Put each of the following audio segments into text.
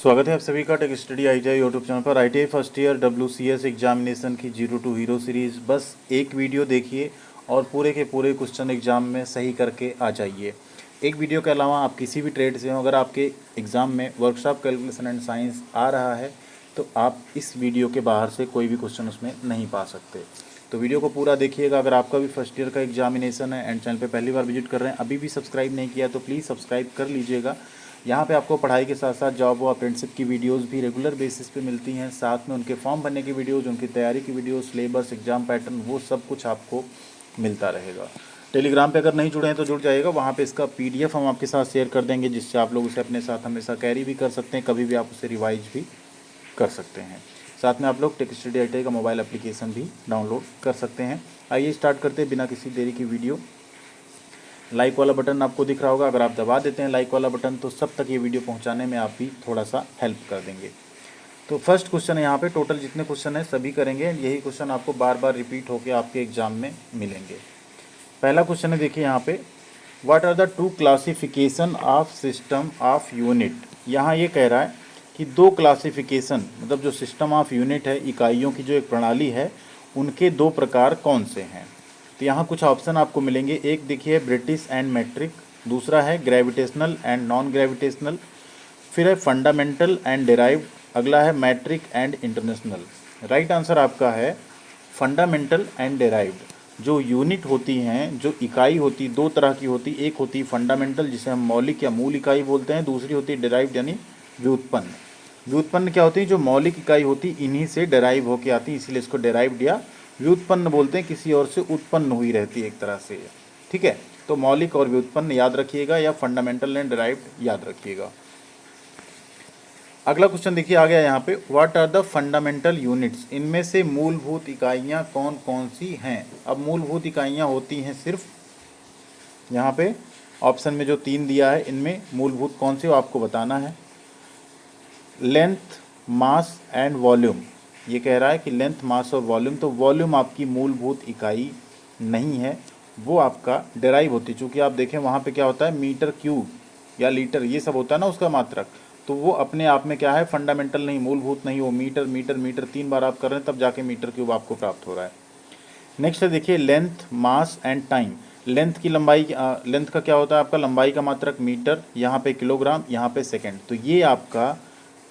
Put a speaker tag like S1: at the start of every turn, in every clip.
S1: स्वागत है आप सभी का tech study ITI YouTube channel पर। ITI first year WCS examination की 0 to हीरो सीरीज़, बस एक वीडियो देखिए और पूरे के पूरे क्वेश्चन एग्जाम में सही करके आ जाइए। एक वीडियो के अलावा आप किसी भी ट्रेड से हो, अगर आपके एग्ज़ाम में वर्कशॉप कैलकुलेशन एंड साइंस आ रहा है तो आप इस वीडियो के बाहर से कोई भी क्वेश्चन उसमें नहीं पा सकते। तो वीडियो को पूरा देखिएगा। अगर आपका भी फर्स्ट ईयर का एग्जामिनेशन है एंड चैनल पे पहली बार विजिट कर रहे हैं, अभी भी सब्सक्राइब नहीं किया तो प्लीज़ सब्सक्राइब कर लीजिएगा। यहाँ पे आपको पढ़ाई के साथ साथ जॉब व अप्रेंटिसशिप की वीडियोस भी रेगुलर बेसिस पे मिलती हैं, साथ में उनके फॉर्म भरने की वीडियोस, उनकी तैयारी की वीडियोस, सिलेबस, एग्जाम पैटर्न, वो सब कुछ आपको मिलता रहेगा। टेलीग्राम पे अगर नहीं जुड़े हैं तो जुड़ जाइएगा, वहाँ पे इसका PDF हम आपके साथ शेयर कर देंगे, जिससे आप लोग उसे अपने साथ हमेशा कैरी भी कर सकते हैं, कभी भी आप उसे रिवाइज भी कर सकते हैं। साथ में आप लोग टेक स्टडी ITI का मोबाइल एप्लीकेशन भी डाउनलोड कर सकते हैं। आइए स्टार्ट करते हैं बिना किसी देरी की वीडियो। लाइक वाला बटन आपको दिख रहा होगा, अगर आप दबा देते हैं लाइक वाला बटन तो सब तक ये वीडियो पहुंचाने में आप भी थोड़ा सा हेल्प कर देंगे। तो फर्स्ट क्वेश्चन है यहाँ पे, टोटल जितने क्वेश्चन है सभी करेंगे, यही क्वेश्चन आपको बार बार रिपीट होकर आपके एग्जाम में मिलेंगे। पहला क्वेश्चन है, देखिए यहाँ पे, what are the two classification of system of unit. यहाँ ये कह रहा है कि दो क्लासिफिकेशन, मतलब जो सिस्टम ऑफ यूनिट है, इकाइयों की जो एक प्रणाली है, उनके दो प्रकार कौन से हैं। तो यहाँ कुछ ऑप्शन आपको मिलेंगे। एक देखिए ब्रिटिश एंड मैट्रिक, दूसरा है ग्रेविटेशनल एंड नॉन ग्रेविटेशनल, फिर है फंडामेंटल एंड डेराइव्ड, अगला है metric and international. Right answer आपका है फंडामेंटल एंड डेराइव्ड। जो यूनिट होती हैं, जो इकाई होती, दो तरह की होती, एक होती फंडामेंटल जिसे हम मौलिक या मूल इकाई बोलते हैं, दूसरी होती है डेराइव्ड यानी व्युत्पन्न। व्युत्पन्न क्या होती है, जो मौलिक इकाई होती इन्हीं से डेराइव होके आती, इसीलिए इसको डेराइव्ड या व्युत्पन्न बोलते हैं, किसी और से उत्पन्न हुई रहती है एक तरह से। ठीक है, तो मौलिक और व्युत्पन्न याद रखिएगा, या फंडामेंटल एंड डेराइव्ड याद रखिएगा। अगला क्वेश्चन देखिए आ गया यहाँ पे, what are the fundamental units. इनमें से मूलभूत इकाइयाँ कौन कौन सी हैं। अब मूलभूत इकाइयाँ होती हैं सिर्फ, यहाँ पे ऑप्शन में जो 3 दिया है इनमें मूलभूत कौन सी आपको बताना है। Length, mass and volume. ये कह रहा है कि लेंथ, मास और वॉल्यूम, तो वॉल्यूम आपकी मूलभूत इकाई नहीं है, वो आपका डेराइव होती है। चूँकि आप देखें वहाँ पे क्या होता है, मीटर क्यूब या लीटर ये सब होता है ना उसका मात्रक, तो वो अपने आप में क्या है, फंडामेंटल नहीं, मूलभूत नहीं, वो मीटर मीटर मीटर 3 बार आप कर रहे हैं तब जाके मीटर क्यूब आपको प्राप्त हो रहा है। नेक्स्ट है देखिए length, mass and time. Length की लंबाई, लेंथ का क्या होता है आपका, लंबाई का मात्रक मीटर, यहाँ पे किलोग्राम, यहाँ पे सेकेंड, तो ये आपका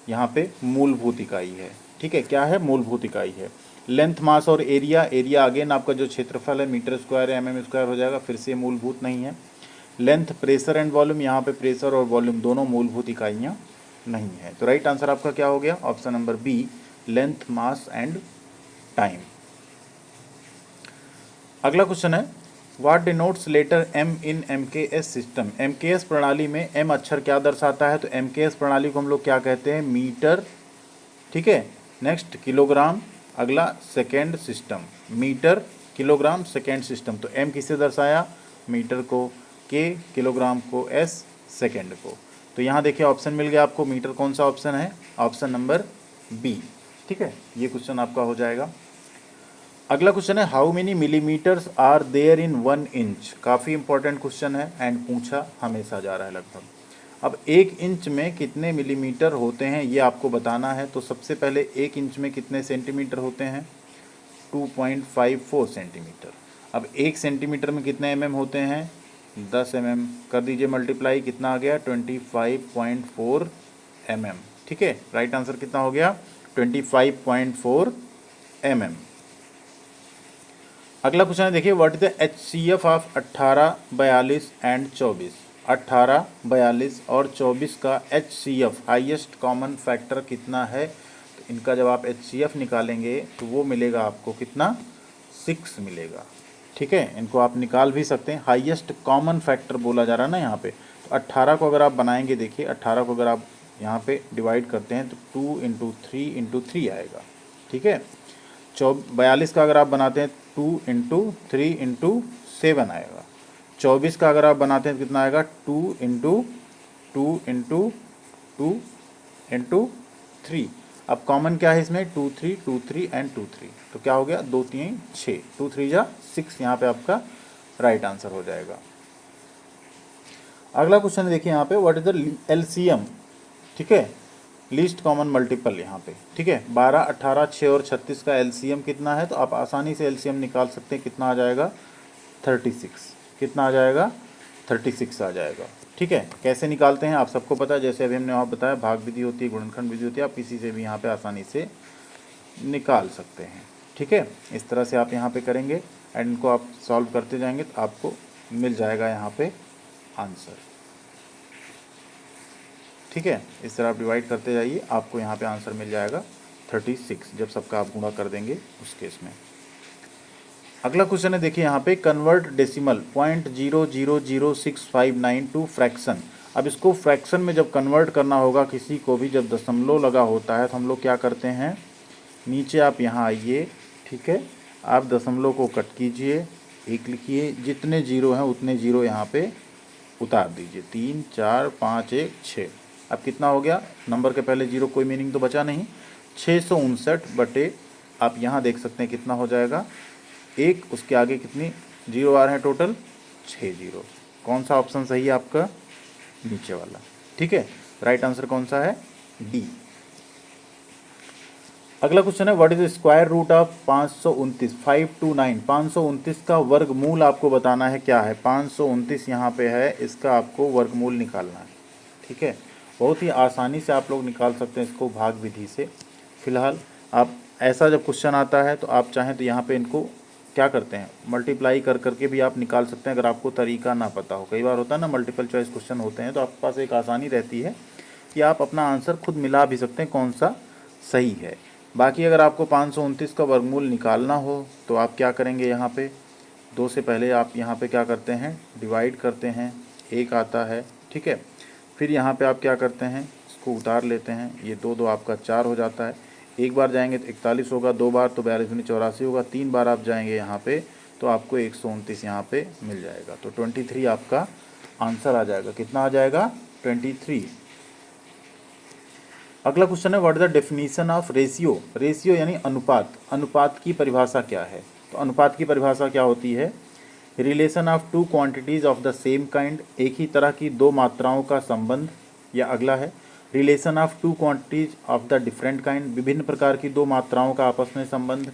S1: यहाँ पे मूलभूत इकाई है। ठीक है, क्या है, मूलभूत इकाई है। लेंथ, मास और एरिया, एरिया अगेन आपका जो क्षेत्रफल है मीटर स्क्वायर या mm स्क्वायर हो जाएगा, फिर से मूलभूत नहीं है। लेंथ, प्रेशर एंड वॉल्यूम, यहाँ पे प्रेशर और वॉल्यूम दोनों मूलभूत इकाइयाँ नहीं है। तो राइट आंसर आपका क्या हो गया, option number B, length, mass and time. अगला क्वेश्चन है, what denotes letter M in MKS सिस्टम। MKS प्रणाली में M अक्षर क्या दर्शाता है, तो MKS प्रणाली को हम लोग क्या कहते हैं, मीटर। ठीक है, नेक्स्ट किलोग्राम, अगला second system, metre, kilogram, second system. तो M किसे दर्शाया, मीटर को, K किलोग्राम को, S सेकेंड को। तो यहाँ देखिए ऑप्शन मिल गया आपको, मीटर कौन सा ऑप्शन है, ऑप्शन नंबर बी। ठीक है, ये क्वेश्चन आपका हो जाएगा। अगला क्वेश्चन है, how many millimetres are there in 1 inch. काफ़ी इंपॉर्टेंट क्वेश्चन है एंड पूछा हमेशा जा रहा है लगभग। अब 1 इंच में कितने मिलीमीटर होते हैं ये आपको बताना है। तो सबसे पहले 1 इंच में कितने सेंटीमीटर होते हैं, 2.54 सेंटीमीटर। अब 1 सेंटीमीटर में कितने mm होते हैं, 10 mm। कर दीजिए मल्टीप्लाई, कितना आ गया, 25.4 mm। ठीक है, राइट आंसर कितना हो गया, 25.4 mm। अगला क्वेश्चन है देखिए, what is the HCF of 18, 42 and 24। 18, 42 और 24 का HCF हाईएस्ट कॉमन फैक्टर कितना है। तो इनका जब आप HCF निकालेंगे तो वो मिलेगा आपको कितना, 6 मिलेगा। ठीक है, इनको आप निकाल भी सकते हैं, हाईएस्ट कॉमन फैक्टर बोला जा रहा है ना यहाँ पे। तो 18 को अगर आप बनाएंगे, देखिए 18 को अगर आप यहाँ पे डिवाइड करते हैं तो 2 × 3 × 3 आएगा। ठीक है, 42 का अगर आप बनाते हैं 2 × 3 × 7 आएगा। 24 का अगर आप बनाते हैं तो कितना आएगा, 2 × 2 × 2 × 3। अब कॉमन क्या है इसमें, 2 3 2 3 एंड 2 3, तो क्या हो गया, 2 3 6, 2 3 जा 6, यहाँ पे आपका राइट आंसर हो जाएगा। अगला क्वेश्चन देखिए यहाँ पे, व्हाट इज द LCM। ठीक है, लीस्ट कॉमन मल्टीपल यहाँ पे, ठीक है। 12, 18, 6 और 36 का एलसीएम कितना है, तो आप आसानी से एलसीएम निकाल सकते हैं। कितना आ जाएगा, 36। कितना आ जाएगा, 36 आ जाएगा, ठीक है। कैसे निकालते हैं आप सबको पता है, जैसे अभी हमने वहाँ बताया, भाग विधि होती है, गुणनखंड विधि होती है, आप किसी से भी यहाँ पे आसानी से निकाल सकते हैं, ठीक है। इस तरह से आप यहाँ पे करेंगे एंड इनको आप सॉल्व करते जाएंगे तो आपको मिल जाएगा यहाँ पे आंसर, ठीक है। इस तरह आप डिवाइड करते जाइए, आपको यहाँ पे आंसर मिल जाएगा 36, जब सबका आप गुणा कर देंगे उस केस में। अगला क्वेश्चन है, देखिए यहाँ पे, कन्वर्ट डेसिमल .000659 टू फ्रैक्शन। अब इसको फ्रैक्शन में जब कन्वर्ट करना होगा किसी को भी, जब दशमलव लगा होता है तो हम लोग क्या करते हैं, नीचे आप यहाँ आइए, ठीक है, आप दशमलव को कट कीजिए, 1 लिखिए, जितने जीरो हैं उतने जीरो यहाँ पे उतार दीजिए, 3, 4, 5, 1, 6। अब कितना हो गया, नंबर के पहले जीरो, कोई मीनिंग तो बचा नहीं, 659 बटे, आप यहाँ देख सकते हैं कितना हो जाएगा, 1, उसके आगे कितनी जीरो आ रहे हैं टोटल, 6 जीरो। कौन सा ऑप्शन सही है आपका, नीचे वाला, ठीक है। राइट आंसर कौन सा है, डी। अगला क्वेश्चन है, what is square root of 529, 529, 529 का वर्गमूल आपको बताना है क्या है। 529 यहाँ पे है, इसका आपको वर्गमूल निकालना है, ठीक है। बहुत ही आसानी से आप लोग निकाल सकते हैं इसको भाग विधि से। फिलहाल आप ऐसा जब क्वेश्चन आता है तो आप चाहें तो यहाँ पे इनको क्या करते हैं, मल्टीप्लाई कर करके भी आप निकाल सकते हैं, अगर आपको तरीका ना पता हो। कई बार होता है ना, मल्टीपल चॉइस क्वेश्चन होते हैं तो आपके पास एक आसानी रहती है कि आप अपना आंसर खुद मिला भी सकते हैं कौन सा सही है। बाकी अगर आपको 529 का वर्गमूल निकालना हो तो आप क्या करेंगे, यहाँ पे 2 से पहले आप यहाँ पे क्या करते हैं, डिवाइड करते हैं, 1 आता है, ठीक है। फिर यहाँ पे आप क्या करते हैं, इसको उतार लेते हैं, ये 2 2 आपका 4 हो जाता है। एक बार जाएंगे तो 41 होगा, 2 बार तो 42 दूनी 84 होगा, 3 बार आप जाएंगे यहाँ पे तो आपको 129 यहाँ पे मिल जाएगा। तो 23 आपका आंसर आ जाएगा। कितना आ जाएगा, 23। अगला क्वेश्चन है, what is the definition of ratio. Ratio यानी अनुपात, अनुपात की परिभाषा क्या है। तो अनुपात की परिभाषा क्या होती है, relation of two quantities of the same kind, एक ही तरह की दो मात्राओं का संबंध। या अगला है, relation of two quantities of the different kind, विभिन्न प्रकार की दो मात्राओं का आपस में संबंध।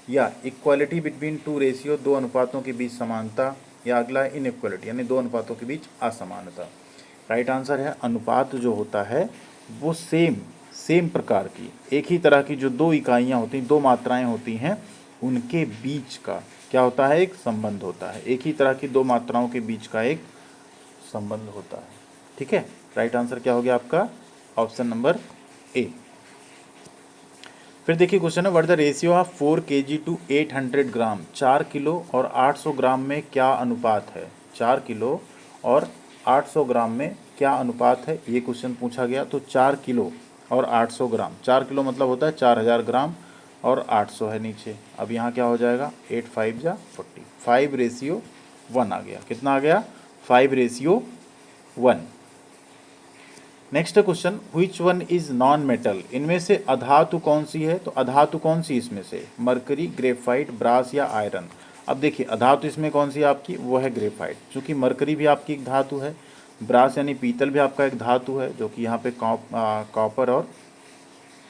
S1: या इक्वालिटी बिटवीन टू रेशियो, दो अनुपातों के बीच समानता। या अगला इनइक्वालिटी यानी दो अनुपातों के बीच असमानता। राइट आंसर है, अनुपात जो होता है वो सेम प्रकार की, एक ही तरह की जो दो इकाइयाँ होती हैं, दो मात्राएं होती हैं, उनके बीच का क्या होता है, एक संबंध होता है। एक ही तरह की दो मात्राओं के बीच का एक संबंध होता है, ठीक है। राइट आंसर क्या हो गया आपका, ऑप्शन नंबर ए। फिर देखिए क्वेश्चन है, what the ratio of 4 kg to 800 gram. 4 kilo और 800 ग्राम में क्या अनुपात है। 4 किलो और 800 ग्राम में क्या अनुपात है, ये क्वेश्चन पूछा गया। तो 4 किलो और 800 ग्राम, 4 किलो मतलब होता है 4000 ग्राम और 800 है नीचे। अब यहाँ क्या हो जाएगा, 8 5 जा 40, 5:1 आ गया। कितना आ गया, 5:1। Next question, which one is non metal. इनमें से अधातु कौन सी है। तो अधातु कौन सी इसमें से, मरकरी, ग्रेफाइट, ब्रास या आयरन। अब देखिए अधातु इसमें कौन सी आपकी, वो है ग्रेफाइट, क्योंकि मरकरी भी आपकी एक धातु है, ब्रास यानी पीतल भी आपका एक धातु है जो कि यहाँ पे कॉपर और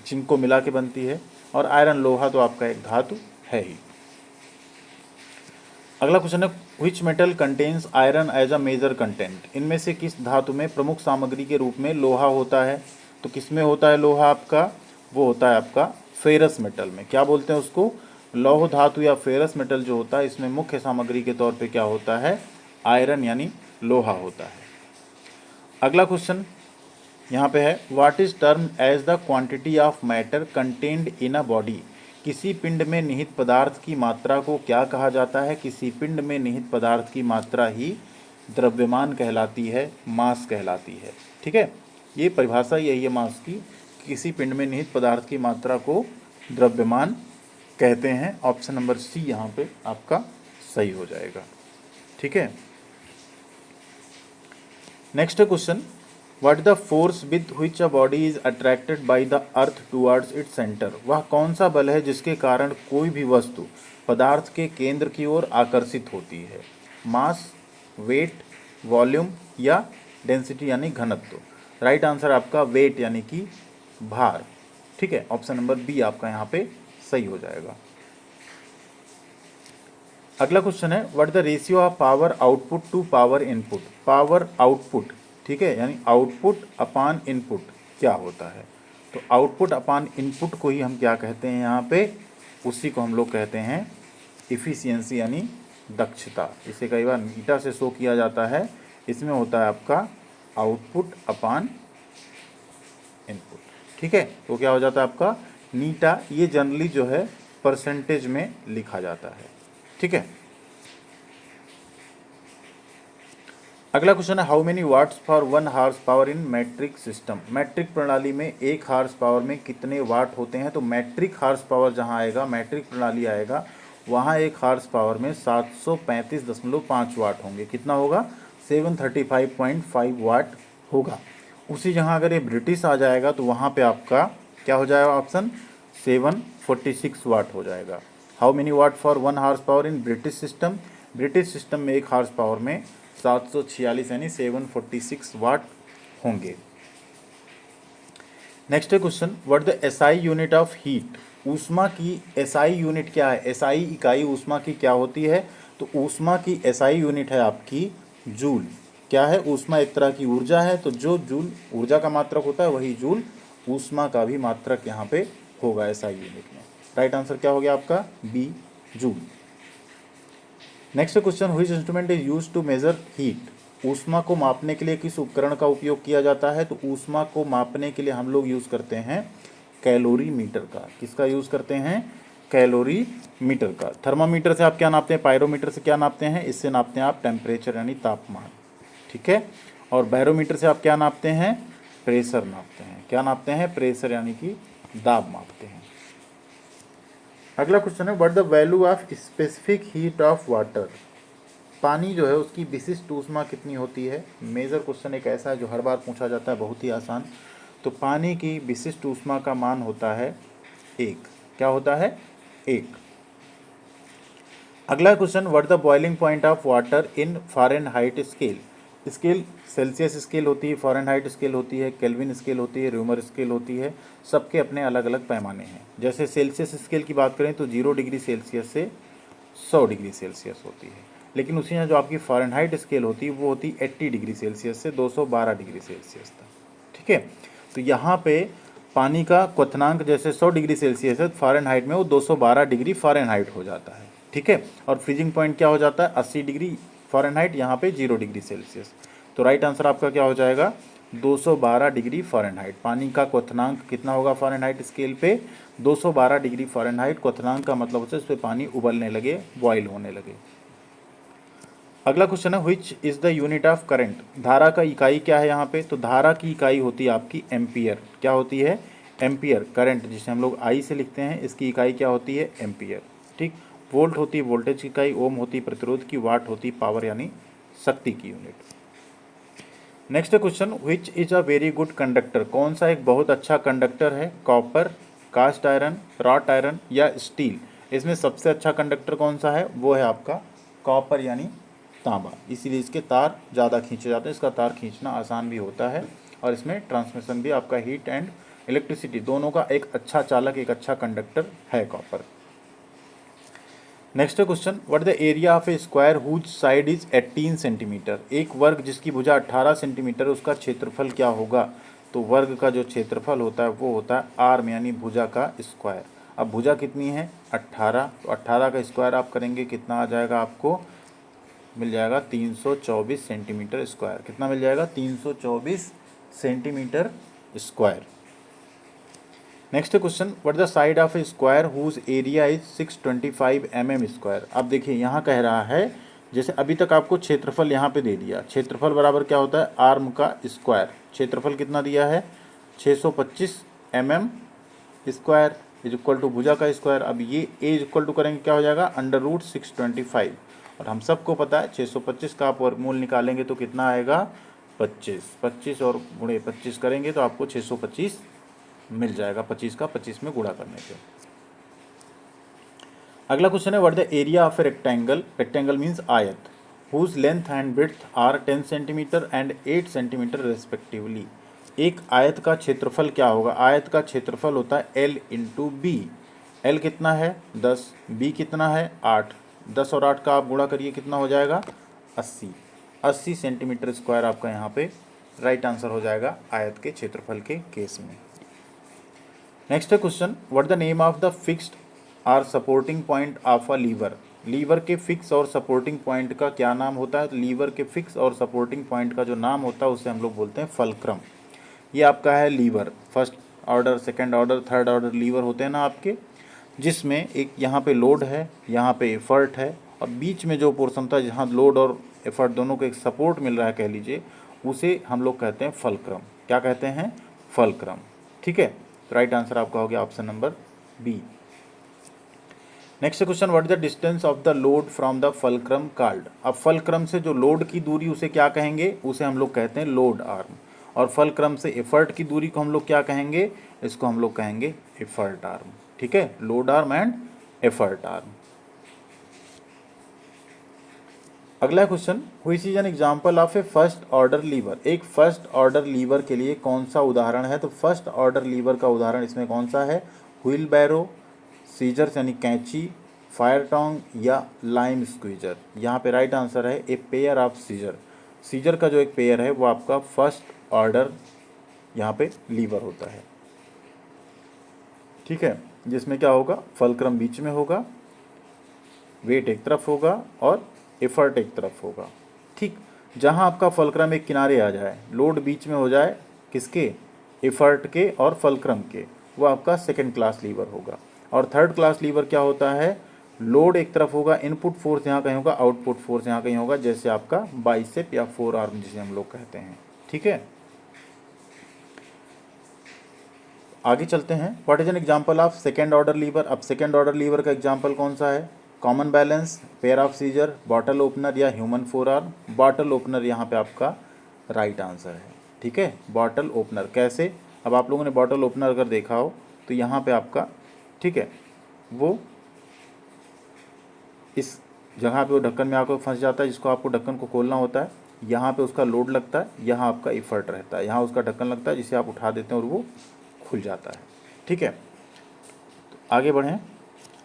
S1: जिंक को मिला के बनती है, और आयरन लोहा तो आपका एक धातु है ही। अगला क्वेश्चन है, which metal contains iron as a major content. इनमें से किस धातु में प्रमुख सामग्री के रूप में लोहा होता है। तो किस में होता है लोहा आपका, वो होता है आपका फेरस मेटल में। क्या बोलते हैं उसको, लौह धातु या फेरस मेटल जो होता है, इसमें मुख्य सामग्री के तौर पे क्या होता है, आयरन यानी लोहा होता है। अगला क्वेश्चन यहाँ पे है, what is term as the quantity of matter contained in a body. किसी पिंड में निहित पदार्थ की मात्रा को क्या कहा जाता है। किसी पिंड में निहित पदार्थ की मात्रा ही द्रव्यमान कहलाती है, मास कहलाती है, ठीक है। ये परिभाषा यही है मास की, किसी पिंड में निहित पदार्थ की मात्रा को द्रव्यमान कहते हैं। ऑप्शन नंबर सी यहाँ पे आपका सही हो जाएगा, ठीक है। Next question, what the force with which a body is attracted by the earth towards its centre. वह कौन सा बल है जिसके कारण कोई भी वस्तु पदार्थ के केंद्र की ओर आकर्षित होती है। मास, वेट, वॉल्यूम या डेंसिटी यानी घनत्व। राइट आंसर आपका वेट यानी कि भार। ठीक है, ऑप्शन नंबर बी आपका यहाँ पे सही हो जाएगा। अगला क्वेश्चन है what the ratio of power output to power input. Power output, ठीक है, यानी आउटपुट अपान इनपुट क्या होता है। तो आउटपुट अपान इनपुट को ही हम क्या कहते हैं यहाँ पे, उसी को हम लोग कहते हैं इफिशियंसी यानी दक्षता। इसे कई बार मीटा से शो किया जाता है। इसमें होता है आपका आउटपुट अपान इनपुट। ठीक है, तो क्या हो जाता है आपका नीटा। ये जनरली जो है परसेंटेज में लिखा जाता है। ठीक है, अगला क्वेश्चन है how many watts for 1 horse power in metric system. Metric प्रणाली में 1 हार्स पावर में कितने वाट होते हैं। तो मैट्रिक हार्स पावर जहां आएगा, मैट्रिक प्रणाली आएगा, वहां 1 हार्स पावर में 735.5 वाट होंगे। कितना होगा, 735.5 वाट होगा। उसी जहां अगर ये ब्रिटिश आ जाएगा तो वहां पे आपका क्या हो जाएगा, ऑप्शन 746 वाट हो जाएगा। How many watt for 1 horse power in British system. British system में 1 हार्स पावर में 746 यानी 746 वाट होंगे। Next question what the SI unit of heat. ऊष्मा की एसआई यूनिट क्या है। एसआई इकाई ऊष्मा की क्या होती है। तो ऊष्मा की एसआई यूनिट है आपकी जूल। क्या है, ऊष्मा एक तरह की ऊर्जा है, तो जो जूल ऊर्जा का मात्रक होता है वही जूल ऊष्मा का भी मात्रक यहाँ पे होगा एसआई यूनिट में। राइट आंसर क्या हो गया आपका, B, joule. Next question which instrument is used to measure heat. ऊष्मा को मापने के लिए किस उपकरण का उपयोग किया जाता है। तो ऊष्मा को मापने के लिए हम लोग यूज़ करते हैं कैलोरीमीटर का। किसका यूज़ करते हैं, कैलोरीमीटर का। थर्मामीटर से आप क्या नापते हैं, पायरोमीटर से क्या नापते हैं, इससे नापते हैं आप टेम्परेचर यानी तापमान। ठीक है, और बैरोमीटर से आप क्या नापते हैं, प्रेशर नापते हैं। क्या नापते हैं, प्रेशर यानी कि दाब मापते हैं। अगला क्वेश्चन है what the value of specific heat of water. पानी जो है उसकी विशिष्ट ऊष्मा कितनी होती है। मेजर क्वेश्चन एक ऐसा है जो हर बार पूछा जाता है, बहुत ही आसान। तो पानी की विशिष्ट ऊष्मा का मान होता है 1। क्या होता है, 1। अगला question what the boiling point of water in Fahrenheit scale. Scale Celsius scale होती है, फ़ारेनहाइट स्केल होती है, केल्विन स्केल होती है, र्यूमर स्केल होती है। सबके अपने अलग अलग पैमाने हैं। जैसे सेल्सियस स्केल की बात करें तो 0 डिग्री सेल्सियस से 100 डिग्री सेल्सियस होती है। लेकिन उसी में जो आपकी फ़ारेनहाइट स्केल होती है वो होती है 80 डिग्री सेल्सियस से 212 डिग्री सेल्सियस तक। ठीक है, तो यहाँ पे पानी का क्वथनांक जैसे 100 डिग्री सेल्सियस है, फ़ारेनहाइट में वो 212 डिग्री फ़ारेनहाइट हो जाता है। ठीक है, और फ्रीजिंग पॉइंट क्या हो जाता है, 80 डिग्री फ़ारेनहाइट, यहाँ पे 0 डिग्री सेल्सियस। तो राइट आंसर आपका क्या हो जाएगा, 212 डिग्री फ़ारेनहाइट। पानी का क्वथनांक कितना होगा फ़ारेनहाइट स्केल पे, 212 डिग्री फ़ारेनहाइट। क्वथनांक का मतलब होता है इस पर पानी उबलने लगे, बॉयल होने लगे। अगला क्वेश्चन है which is the unit of current. धारा का इकाई क्या है यहाँ पे। तो धारा की इकाई होती है आपकी एम्पियर। क्या होती है, एम्पियर। करंट जिसे हम लोग आई से लिखते हैं, इसकी इकाई क्या होती है, एम्पियर। ठीक, वोल्ट होती है वोल्टेज की इकाई, ओम होती है प्रतिरोध की, वाट होती है पावर यानी शक्ति की unit. Next question which is a very good conductor. कौन सा एक बहुत अच्छा कंडक्टर है, copper, cast iron, wrought iron या स्टील। इसमें सबसे अच्छा कंडक्टर कौन सा है, वो है आपका कॉपर यानी तांबा। इसीलिए इसके तार ज़्यादा खींचे जाते हैं। इसका तार खींचना आसान भी होता है और इसमें ट्रांसमिशन भी आपका हीट एंड इलेक्ट्रिसिटी दोनों का एक अच्छा चालक, एक अच्छा कंडक्टर है copper. Next question what the area of a square whose side is 18 centimetre. एक वर्ग जिसकी भुजा 18 सेंटीमीटर, उसका क्षेत्रफल क्या होगा। तो वर्ग का जो क्षेत्रफल होता है वो होता है आर्म यानी भुजा का स्क्वायर। अब भुजा कितनी है, 18, तो 18 का स्क्वायर आप करेंगे कितना आ जाएगा, आपको मिल जाएगा 324 सेंटीमीटर स्क्वायर। कितना मिल जाएगा, 324 centimetre square. Next question what the side of a square whose area is 625 mm square. अब देखिए यहाँ कह रहा है, जैसे अभी तक आपको क्षेत्रफल यहाँ पे दे दिया। क्षेत्रफल बराबर क्या होता है, आर्म का स्क्वायर। क्षेत्रफल कितना दिया है, 625 mm square is equal to भुजा का स्क्वायर। अब ये ए इज इक्वल टू करेंगे क्या हो जाएगा, √625। और हम सबको पता है 625 का आप वर्गमूल निकालेंगे तो कितना आएगा, 25। 25 और गुणे 25 करेंगे तो आपको 625 मिल जाएगा, 25 का 25 में गुणा करने पे। अगला क्वेश्चन है what the area of a rectangle. Rectangle means आयत, whose length and width are 10 centimetre and 8 centimetre respectively. एक आयत का क्षेत्रफल क्या होगा? आयत का क्षेत्रफल होता है L इंटू बी। L कितना है 10, B कितना है 8, 10 और 8 का आप गुणा करिए कितना हो जाएगा 80 सेंटीमीटर स्क्वायर आपका यहाँ पे राइट आंसर हो जाएगा आयत के क्षेत्रफल के केस में। नेक्स्ट है question, what the name of the fixed or supporting point of a lever. Lever के फिक्स और सपोर्टिंग पॉइंट का क्या नाम होता है? तो लीवर के फिक्स और सपोर्टिंग पॉइंट का जो नाम होता है उसे हम लोग बोलते हैं फल्क्रम। ये आपका है lever, first order, second order, third order lever होते हैं ना आपके, जिसमें एक यहाँ पे लोड है, यहाँ पे एफर्ट है, और बीच में जो पोर्शन था जहाँ लोड और एफर्ट दोनों को एक सपोर्ट मिल रहा है कह लीजिए, उसे हम लोग कहते हैं फल्क्रम। क्या कहते हैं? फल्क्रम। ठीक है, तो राइट आंसर आपका हो गया option number B. Next question, what is the distance of the load from the fulcrum called. अब फल्क्रम से जो लोड की दूरी उसे क्या कहेंगे? उसे हम लोग कहते हैं लोड आर्म। और फल्क्रम से एफर्ट की दूरी को हम लोग क्या कहेंगे? इसको हम लोग कहेंगे एफर्ट आर्म। ठीक है, load arm and effort arm. अगला question, which is an example of a first order lever. एक फर्स्ट ऑर्डर लीवर के लिए कौन सा उदाहरण है? तो फर्स्ट ऑर्डर लीवर का उदाहरण इसमें कौन सा है? व्हील बैरो, सीजर्स यानी कैंची, फायर टोंग या लाइम स्क्वीजर। यहाँ पे राइट आंसर है a pair of scissor. Scissor का जो एक पेयर है वो आपका फर्स्ट ऑर्डर यहाँ पे लीवर होता है। ठीक है, जिसमें क्या होगा? फल्क्रम बीच में होगा, वेट एक तरफ होगा और एफर्ट एक तरफ होगा। ठीक, जहाँ आपका फल्क्रम एक किनारे आ जाए, लोड बीच में हो जाए किसके? एफर्ट के और फल्क्रम के, वो आपका सेकेंड क्लास लीवर होगा। और थर्ड क्लास लीवर क्या होता है? लोड एक तरफ होगा, इनपुट फोर्स यहाँ कहीं होगा, आउटपुट फोर्स यहाँ कहीं होगा, जैसे आपका बाइसेप या फोर आर्म जिसे हम लोग कहते हैं। ठीक है, आगे चलते हैं। What is an example of second order lever. अब सेकेंड ऑर्डर लीवर का एग्जांपल कौन सा है? Common balance, pair of scissor, bottle opener या human forearm. Bottle opener यहाँ पे आपका राइट आंसर है। ठीक है, बॉटल ओपनर कैसे? अब आप लोगों ने बॉटल ओपनर अगर देखा हो तो यहाँ पे आपका, ठीक है, वो इस जगह पे वो ढक्कन में आकर फंस जाता है, जिसको आपको ढक्कन को खोलना होता है। यहाँ पे उसका लोड लगता है, यहाँ आपका एफर्ट रहता है, यहाँ उसका ढक्कन लगता है जिसे आप उठा देते हैं और वो खुल जाता है। ठीक है, तो आगे बढ़ें।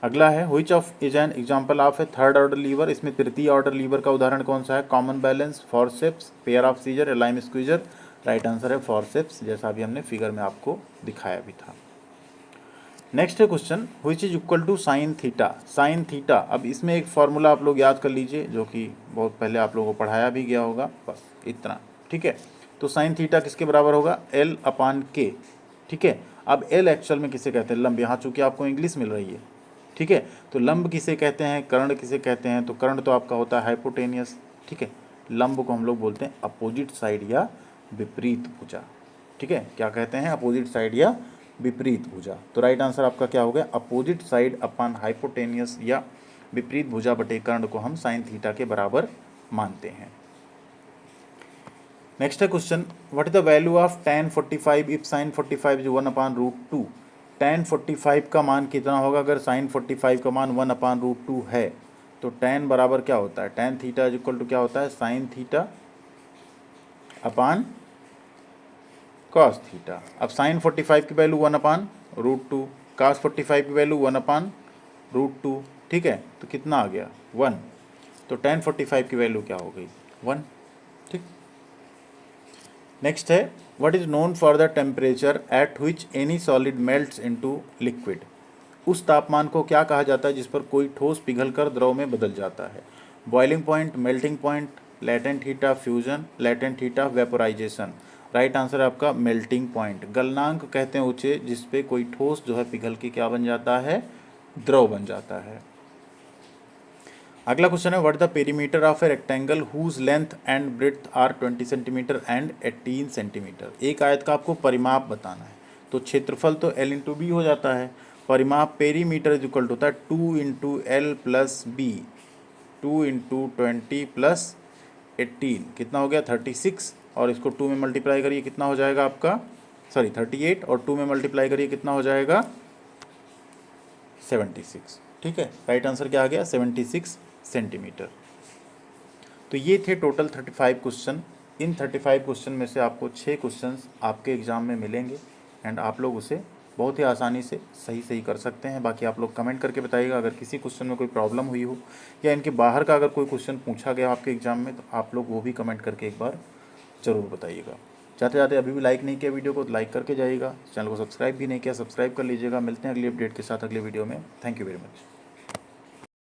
S1: अगला है, which of is an example of a third order lever. इसमें तृतीय ऑर्डर लीवर का उदाहरण कौन सा है? Common balance, forceps, pair of scissor, lime squeezer. Right answer है फॉरसेप्स, जैसा अभी हमने फिगर में आपको दिखाया भी था। नेक्स्ट है question, which is equal to sine theta. Sine theta, अब इसमें एक फॉर्मूला आप लोग याद कर लीजिए जो कि बहुत पहले आप लोगों को पढ़ाया भी गया होगा, बस इतना। ठीक है, तो साइन थीटा किसके बराबर होगा? एल अपान के। ठीक है, अब एल एक्चुअल में किसे कहते हैं? लंब। यहाँ चूँकि आपको इंग्लिश मिल रही है, ठीक है, तो लंब किसे कहते हैं, कर्ण किसे कहते हैं? तो कर्ण तो आपका होता है हाइपोटेनियस। ठीक है, लंब को हम लोग बोलते हैं अपोजिट साइड या विपरीत भुजा। ठीक है, क्या कहते हैं? अपोजिट साइड या विपरीत भुजा। तो राइट आंसर आपका क्या हो गया? अपोजिट साइड अपन हाइपोटेनियस या विपरीत भुजा बटे कर्ण को हम साइन थीटा के बराबर मानते हैं। नेक्स्ट है question, what is the value of tan 45 if sin 45 is 1/√2। tan 45 का मान कितना होगा अगर sin 45 का मान 1/√2 है? तो tan बराबर क्या होता है? tan theta is equal to क्या होता है? sin theta upon cos theta. अब sin 45 की वैल्यू 1/√2, cos 45 की वैल्यू 1/√2। ठीक है, तो कितना आ गया? 1। तो tan 45 की वैल्यू क्या हो गई? 1। ठीक, नेक्स्ट है, what is known for the temperature at which any solid melts into liquid. उस तापमान को क्या कहा जाता है जिस पर कोई ठोस पिघलकर द्रव में बदल जाता है? Boiling point, melting point, latent heat of fusion, latent heat of vaporisation. Right answer है आपका मेल्टिंग पॉइंट। गलनांक कहते हैं उसे जिस पे कोई ठोस जो है पिघल के क्या बन जाता है? द्रव बन जाता है। अगला क्वेश्चन है, what the perimeter of a rectangle whose length and breadth are 20 centimetre and 18 centimetre. एक आयत का आपको परिमाप बताना है, तो क्षेत्रफल तो L इंटू बी हो जाता है। परिमाप पेरीमीटर इज इक्वल होता है 2 into L plus B, 2 into 20 plus 18, कितना हो गया? 36। और इसको 2 में मल्टीप्लाई करिए, कितना हो जाएगा आपका? सॉरी 38, और 2 में मल्टीप्लाई करिए, कितना हो जाएगा? 76। ठीक है, राइट आंसर क्या आ गया? 76 सेंटीमीटर। तो ये थे टोटल 35 क्वेश्चन इन 35 क्वेश्चन में से आपको 6 क्वेश्चंस आपके एग्ज़ाम में मिलेंगे एंड आप लोग उसे बहुत ही आसानी से सही कर सकते हैं। बाकी आप लोग कमेंट करके बताइएगा अगर किसी क्वेश्चन में कोई प्रॉब्लम हुई हो या इनके बाहर का अगर कोई क्वेश्चन पूछा गया आपके एग्ज़ाम में, तो आप लोग वो भी कमेंट करके एक बार ज़रूर बताइएगा। जाते जाते अभी भी लाइक नहीं किया वीडियो को तो लाइक करके जाइएगा, चैनल को सब्सक्राइब भी नहीं किया सब्सक्राइब कर लीजिएगा। मिलते हैं अगली अपडेट के साथ अगले वीडियो में। Thank you very much.